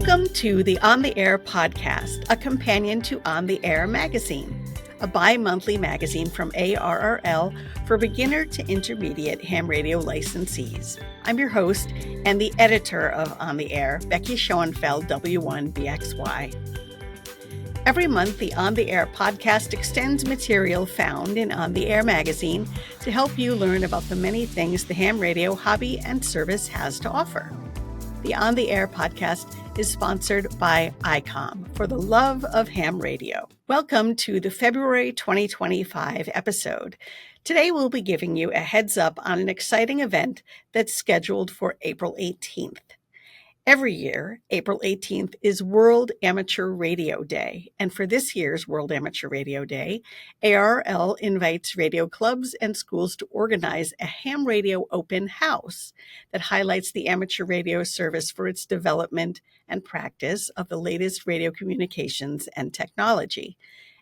Welcome to the On the Air podcast, a companion to On the Air magazine, a bi-monthly magazine from ARRL for beginner to intermediate ham radio licensees. I'm your host and the editor of On the Air, Becky Schoenfeld, W1BXY. Every month, the On the Air podcast extends material found in On the Air magazine to help you learn about the many things the ham radio hobby and service has to offer. The On the Air podcast is sponsored by ICOM for the love of ham radio. Welcome to the February 2025 episode. Today we'll be giving you a heads up on an exciting event that's scheduled for April 18th. Every year, April 18th is World Amateur Radio Day. And for this year's World Amateur Radio Day, ARRL invites radio clubs and schools to organize a ham radio open house that highlights the amateur radio service for its development and practice of the latest radio communications and technology,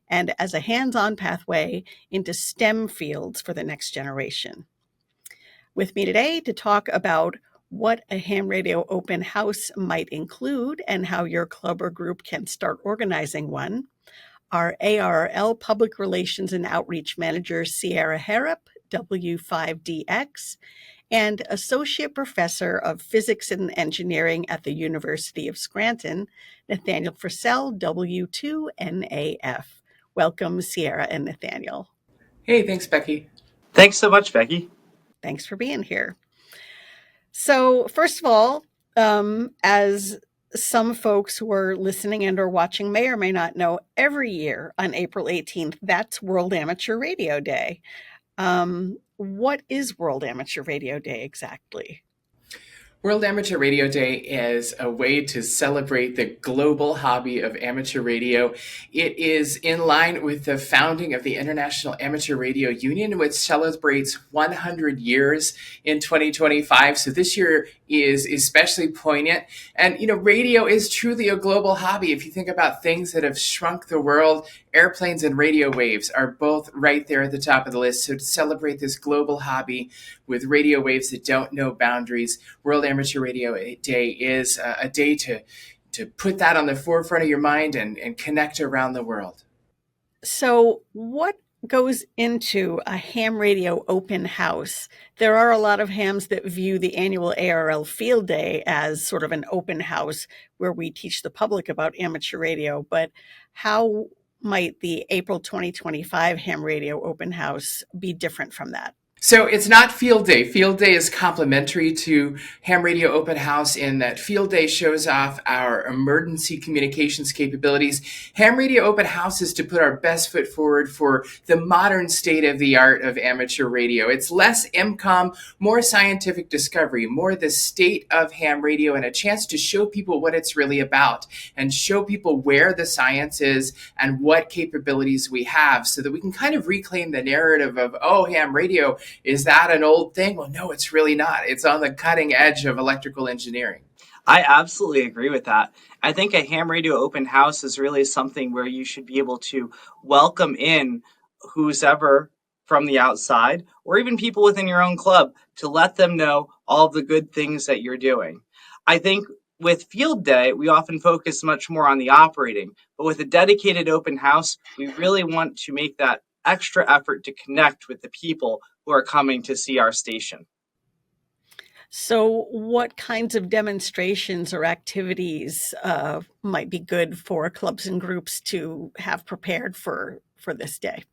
and as a hands-on pathway into STEM fields for the next generation. With me today to talk about what a ham radio open house might include and how your club or group can start organizing one are ARRL Public Relations and Outreach Manager Sierra Harrop, W5DX, and Associate Professor of Physics and Engineering at the University of Scranton, Nathaniel Frissell, W2NAF. Welcome, Sierra and Nathaniel. Hey, thanks, Becky. Thanks so much, Becky. Thanks for being here. So first of all, as some folks who are listening and or watching may or may not know, every year on April 18th, that's World Amateur Radio Day. What is World Amateur Radio Day exactly? World Amateur Radio Day is a way to celebrate the global hobby of amateur radio. It is in line with the founding of the International Amateur Radio Union, which celebrates 100 years in 2025. So this year is especially poignant. And, radio is truly a global hobby. If you think about things that have shrunk the world, airplanes and radio waves are both right there at the top of the list. So to celebrate this global hobby with radio waves that don't know boundaries, World Amateur Radio Day is a day to put that on the forefront of your mind and connect around the world. So what goes into a ham radio open house? There are a lot of hams that view the annual ARRL Field Day as sort of an open house where we teach the public about amateur radio, but how might the April 2025 ham radio open house be different from that? So it's not Field Day. Field Day is complementary to Ham Radio Open House in that Field Day shows off our emergency communications capabilities. Ham Radio Open House is to put our best foot forward for the modern state of the art of amateur radio. It's less MCOM, more scientific discovery, more the state of ham radio, and a chance to show people what it's really about and show people where the science is and what capabilities we have so that we can kind of reclaim the narrative of, oh, ham radio, is that an old thing? Well, no, it's really not. It's on the cutting edge of electrical engineering. I absolutely agree with that. I think a ham radio open house is really something where you should be able to welcome in who's ever from the outside or even people within your own club to let them know all of the good things that you're doing. I think with Field Day, we often focus much more on the operating, but with a dedicated open house, we really want to make that extra effort to connect with the people who are coming to see our station. So what kinds of demonstrations or activities might be good for clubs and groups to have prepared for this day?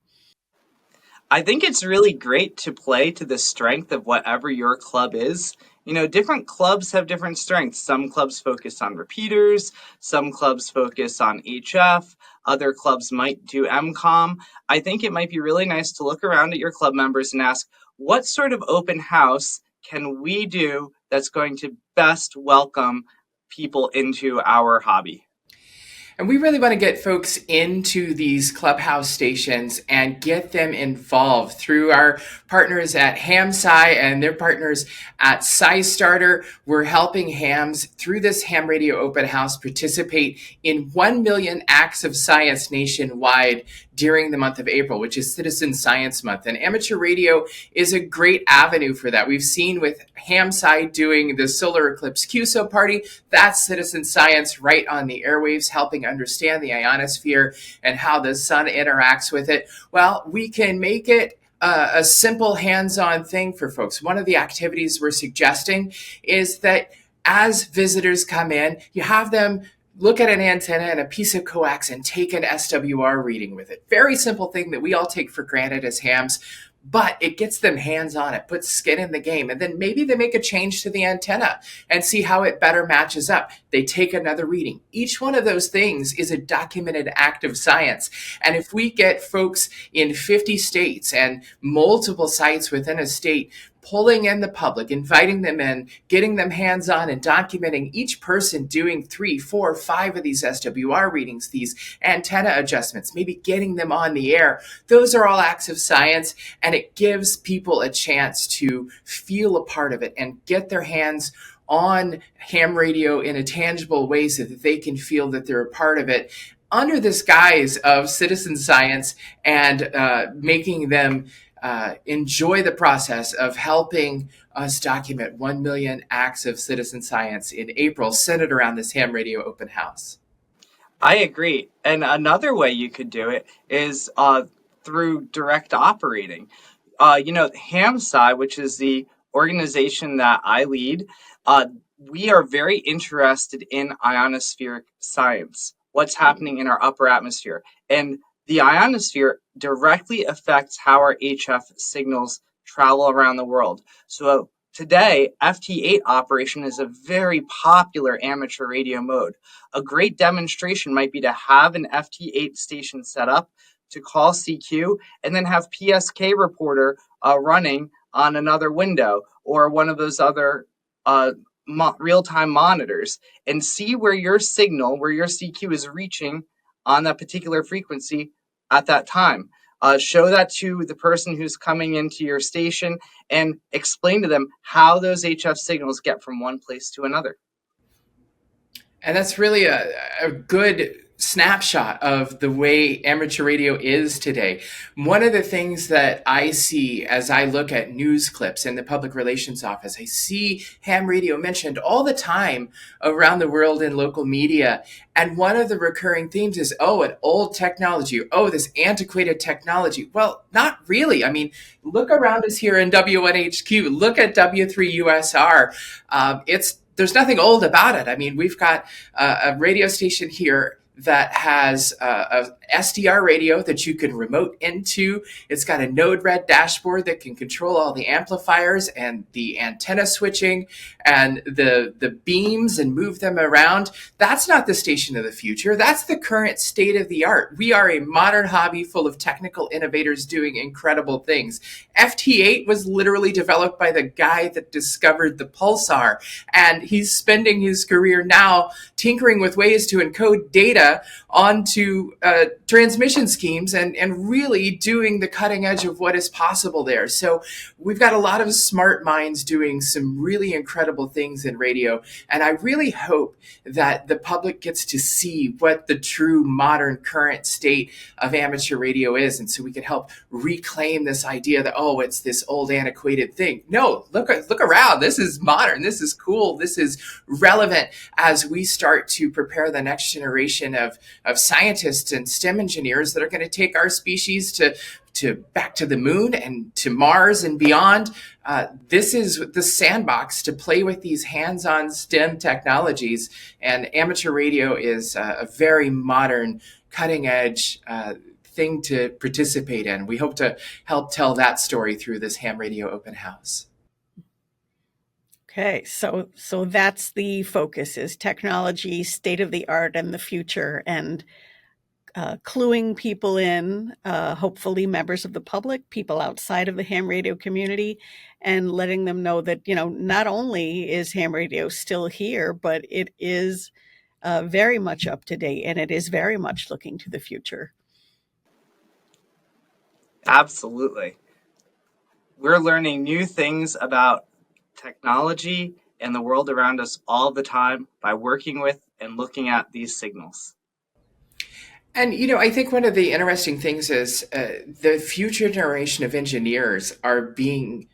I think it's really great to play to the strength of whatever your club is. Different clubs have different strengths. Some clubs focus on repeaters, some clubs focus on HF, other clubs might do MCOM. I think it might be really nice to look around at your club members and ask, what sort of open house can we do that's going to best welcome people into our hobby? And we really want to get folks into these clubhouse stations and get them involved through our partners at Hamsi and their partners at SciStarter. We're helping hams through this Ham Radio Open House participate in 1 million acts of science nationwide during the month of April, which is Citizen Science Month. And amateur radio is a great avenue for that. We've seen with Hamsi doing the solar eclipse QSO party, that's citizen science right on the airwaves, helping understand the ionosphere and how the sun interacts with it. Well, we can make it a simple hands-on thing for folks. One of the activities we're suggesting is that as visitors come in, you have them look at an antenna and a piece of coax and take an SWR reading with it. Very simple thing that we all take for granted as hams, but it gets them hands-on. It puts skin in the game. And then maybe they make a change to the antenna and see how it better matches up. They take another reading. Each one of those things is a documented act of science. And if we get folks in 50 states and multiple sites within a state pulling in the public, inviting them in, getting them hands-on and documenting each person doing 3, 4, 5 of these SWR readings, these antenna adjustments, maybe getting them on the air. Those are all acts of science, and it gives people a chance to feel a part of it and get their hands on ham radio in a tangible way so that they can feel that they're a part of it under this guise of citizen science and making them enjoy the process of helping us document 1 million acts of citizen science in April, centered around this ham radio open house. I agree. And another way you could do it is through direct operating. Hamsi, which is the organization that I lead, we are very interested in ionospheric science, what's happening in our upper atmosphere. And the ionosphere directly affects how our HF signals travel around the world. So today, FT8 operation is a very popular amateur radio mode. A great demonstration might be to have an FT8 station set up to call CQ and then have PSK reporter running on another window or one of those other real-time monitors and see where your signal, where your CQ is reaching on that particular frequency at that time. Show that to the person who's coming into your station and explain to them how those HF signals get from one place to another. And that's really a good snapshot of the way amateur radio is today. One of the things that I see as I look at news clips in the public relations office, I see ham radio mentioned all the time around the world in local media. And one of the recurring themes is, oh, an old technology. Oh, this antiquated technology. Well, not really. I mean, look around us here in W1HQ. Look at W3USR. There's nothing old about it. I mean, we've got a radio station here that has a SDR radio that you can remote into. It's got a Node-RED dashboard that can control all the amplifiers and the antenna switching and the beams and move them around. That's not the station of the future. That's the current state of the art. We are a modern hobby full of technical innovators doing incredible things. FT8 was literally developed by the guy that discovered the pulsar, and he's spending his career now tinkering with ways to encode data onto transmission schemes and really doing the cutting edge of what is possible there. So we've got a lot of smart minds doing some really incredible things in radio. And I really hope that the public gets to see what the true modern current state of amateur radio is. And so we can help reclaim this idea that, oh, it's this old antiquated thing. No, look around. This is modern. This is cool. This is relevant as we start to prepare the next generation of scientists and STEM engineers that are going to take our species to back to the moon and to Mars and beyond. This is the sandbox to play with these hands-on STEM technologies, and amateur radio is a very modern, cutting-edge thing to participate in. We hope to help tell that story through this ham radio open house. Okay, so that's the focus, is technology, state of the art, and the future, and cluing people in, hopefully members of the public, people outside of the ham radio community, and letting them know that, not only is ham radio still here, but it is very much up to date, and it is very much looking to the future. Absolutely. We're learning new things about technology and the world around us all the time by working with and looking at these signals. And, I think one of the interesting things is the future generation of engineers are being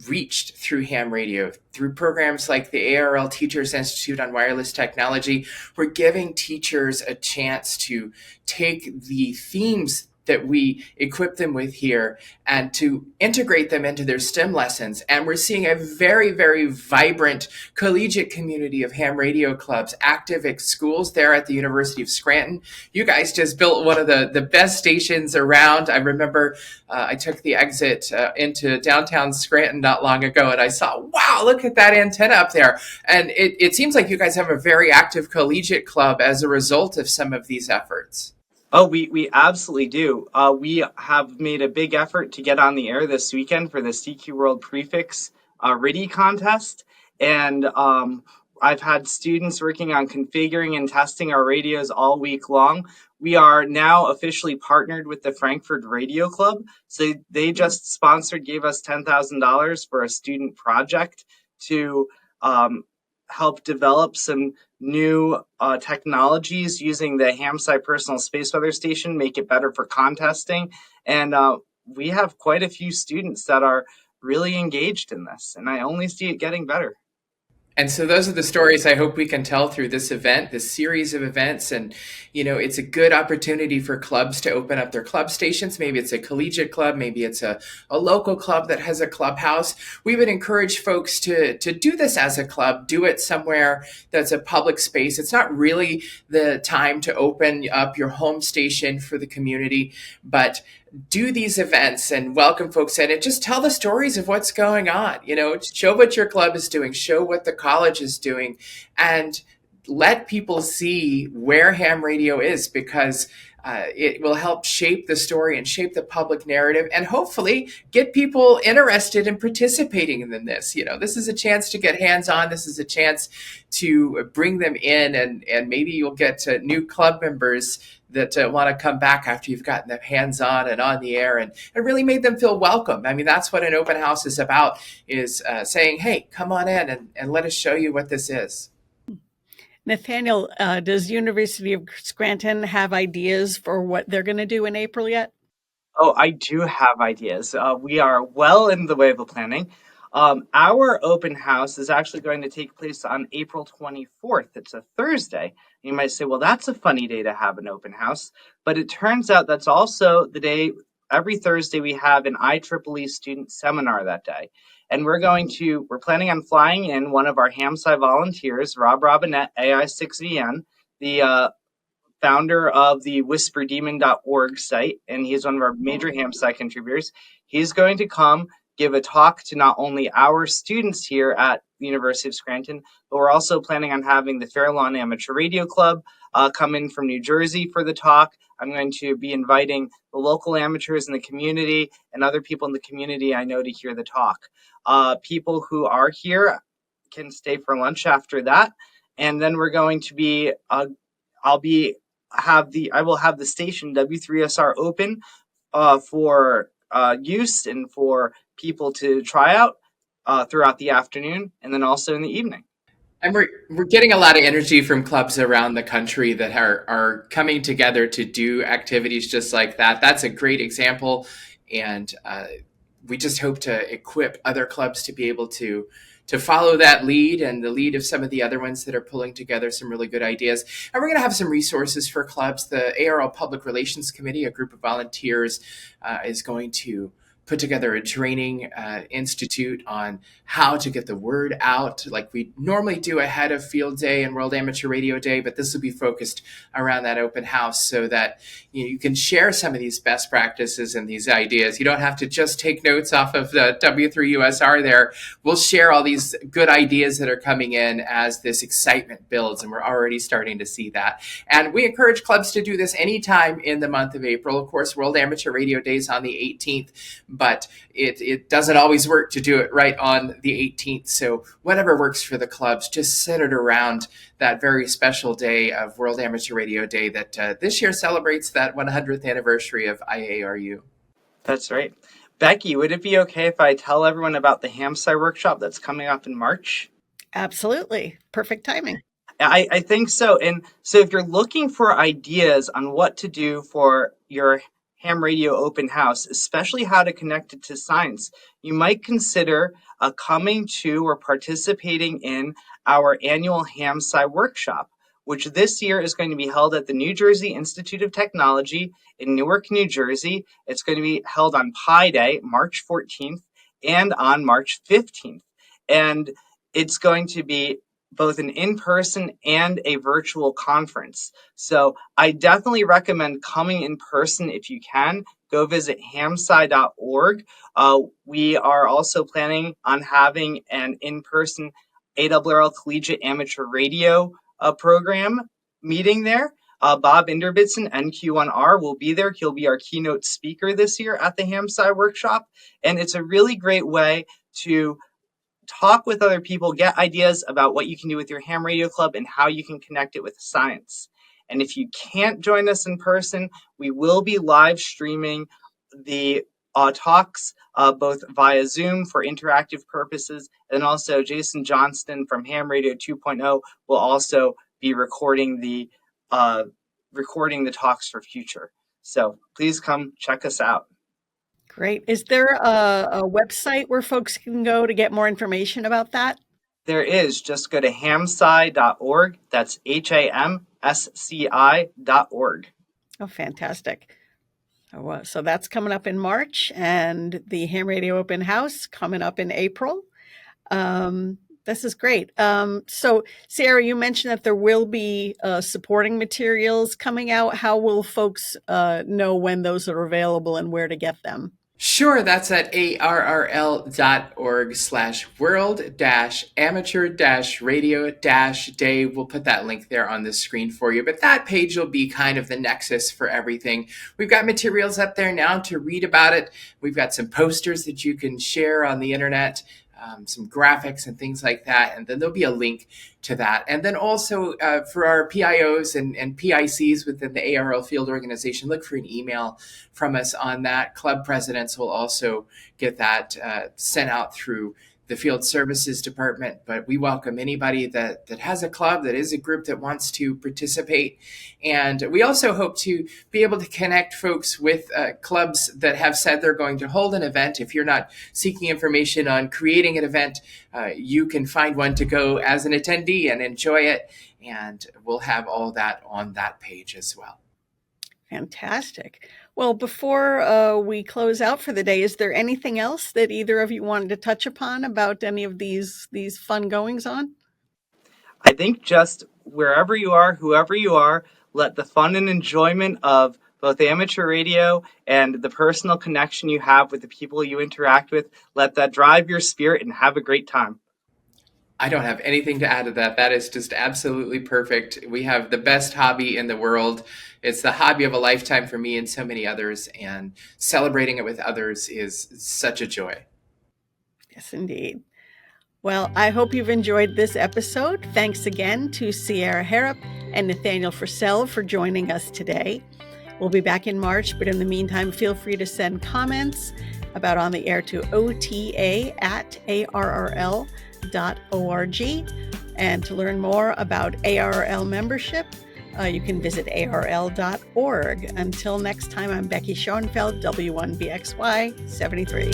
reached through ham radio, through programs like the ARRL Teachers Institute on Wireless Technology. We're giving teachers a chance to take the themes that we equip them with here and to integrate them into their STEM lessons. And we're seeing a very, very vibrant collegiate community of ham radio clubs active at schools there at the University of Scranton. You guys just built one of the best stations around. I remember I took the exit into downtown Scranton not long ago, and I saw, wow, look at that antenna up there. And it seems like you guys have a very active collegiate club as a result of some of these efforts. Oh, we absolutely do. We have made a big effort to get on the air this weekend for the CQ World Prefix RIDI contest. And I've had students working on configuring and testing our radios all week long. We are now officially partnered with the Frankfurt Radio Club. So they just gave us $10,000 for a student project to help develop some new technologies using the Hamsi Personal Space Weather Station, make it better for contesting. And we have quite a few students that are really engaged in this, and I only see it getting better. And so those are the stories I hope we can tell through this event, this series of events. And, it's a good opportunity for clubs to open up their club stations. Maybe it's a collegiate club. Maybe it's a local club that has a clubhouse. We would encourage folks to do this as a club, do it somewhere that's a public space. It's not really the time to open up your home station for the community, but do these events and welcome folks in and just tell the stories of what's going on. Show what your club is doing, show what the college is doing, and let people see where ham radio is, because it will help shape the story and shape the public narrative and hopefully get people interested in participating in this. This is a chance to get hands-on. This is a chance to bring them in, and maybe you'll get new club members that want to come back after you've gotten them hands-on and on the air and really made them feel welcome. I mean, that's what an open house is about, is saying, hey, come on in and let us show you what this is. Nathaniel, does University of Scranton have ideas for what they're going to do in April yet? Oh, I do have ideas. We are well in the way of the planning. Our open house is actually going to take place on April 24th. It's a Thursday. You might say, well, that's a funny day to have an open house. But it turns out that's also the day, every Thursday, we have an IEEE student seminar that day. And we're planning on flying in one of our Hamsi volunteers, Rob Robinette, AI6VN, the founder of the whisperdemon.org site, and he's one of our major Hamsi contributors. He's going to come give a talk to not only our students here at the University of Scranton, but we're also planning on having the Fair Lawn Amateur Radio Club come in from New Jersey for the talk. I'm going to be inviting the local amateurs in the community and other people in the community I know to hear the talk. People who are here can stay for lunch after that. And then we're going to be, I will have the station W3SR open for use and for people to try out throughout the afternoon and then also in the evening. And we're getting a lot of energy from clubs around the country that are coming together to do activities just like that. That's a great example. And we just hope to equip other clubs to be able to follow that lead and the lead of some of the other ones that are pulling together some really good ideas. And we're going to have some resources for clubs. The ARRL Public Relations Committee, a group of volunteers, is going to put together a training institute on how to get the word out like we normally do ahead of Field Day and World Amateur Radio Day, but this will be focused around that open house so that you can share some of these best practices and these ideas. You don't have to just take notes off of the W3USR there. We'll share all these good ideas that are coming in as this excitement builds, and we're already starting to see that. And we encourage clubs to do this anytime in the month of April. Of course, World Amateur Radio Day is on the 18th, but it doesn't always work to do it right on the 18th. So whatever works for the clubs, just set it around that very special day of World Amateur Radio Day that this year celebrates that 100th anniversary of IARU. That's right. Becky, would it be okay if I tell everyone about the Hamsi workshop that's coming up in March? Absolutely. Perfect timing. I think so. And so if you're looking for ideas on what to do for your ham radio open house, especially how to connect it to science, you might consider coming to or participating in our annual Hamsi workshop, which this year is going to be held at the New Jersey Institute of Technology in Newark, New Jersey. It's going to be held on Pi Day, March 14th, and on March 15th. And it's going to be both an in-person and a virtual conference. So I definitely recommend coming in person if you can. Go visit hamsi.org. We are also planning on having an in-person ARRL Collegiate Amateur Radio program meeting there. Bob Inderbitson, NQ1R, will be there. He'll be our keynote speaker this year at the Hamsi workshop. And it's a really great way to talk with other people, get ideas about what you can do with your ham radio club and how you can connect it with science. And if you can't join us in person, we will be live streaming the talks both via Zoom for interactive purposes, and also Jason Johnston from Ham Radio 2.0 will also be recording the talks for future. So please come check us out. Great. Is there a website where folks can go to get more information about that? There is. Just go to hamsi.org. That's HAMSCI.org. Oh, fantastic. So that's coming up in March, and the Ham Radio Open House coming up in April. This is great. So, Sarah, you mentioned that there will be supporting materials coming out. How will folks know when those are available and where to get them? Sure, that's at arrl.org/world-amateur-radio-day. We'll put that link there on the screen for you. But that page will be kind of the nexus for everything. We've got materials up there now to read about it. We've got some posters that you can share on the internet. Some graphics and things like that. And then there'll be a link to that. And then also for our PIOs and PICs within the ARRL field organization, look for an email from us on that. Club presidents will also get that sent out through the field services department, but we welcome anybody that has a club, that is a group that wants to participate. And we also hope to be able to connect folks with clubs that have said they're going to hold an event. If you're not seeking information on creating an event, you can find one to go as an attendee and enjoy it. And we'll have all that on that page as well. Fantastic. Well, before we close out for the day, is there anything else that either of you wanted to touch upon about any of these fun goings on? I think just wherever you are, whoever you are, let the fun and enjoyment of both amateur radio and the personal connection you have with the people you interact with, let that drive your spirit and have a great time. I don't have anything to add to that. That is just absolutely perfect. We have the best hobby in the world. It's the hobby of a lifetime for me and so many others, and celebrating it with others is such a joy. Yes, indeed. Well, I hope you've enjoyed this episode. Thanks again to Sierra Harrop and Nathaniel Frissell for joining us today. We'll be back in March, but in the meantime, feel free to send comments about On the Air to ota@arrl.org. And to learn more about ARRL membership, you can visit arrl.org. Until next time, I'm Becky Schoenfeld, W1BXY 73.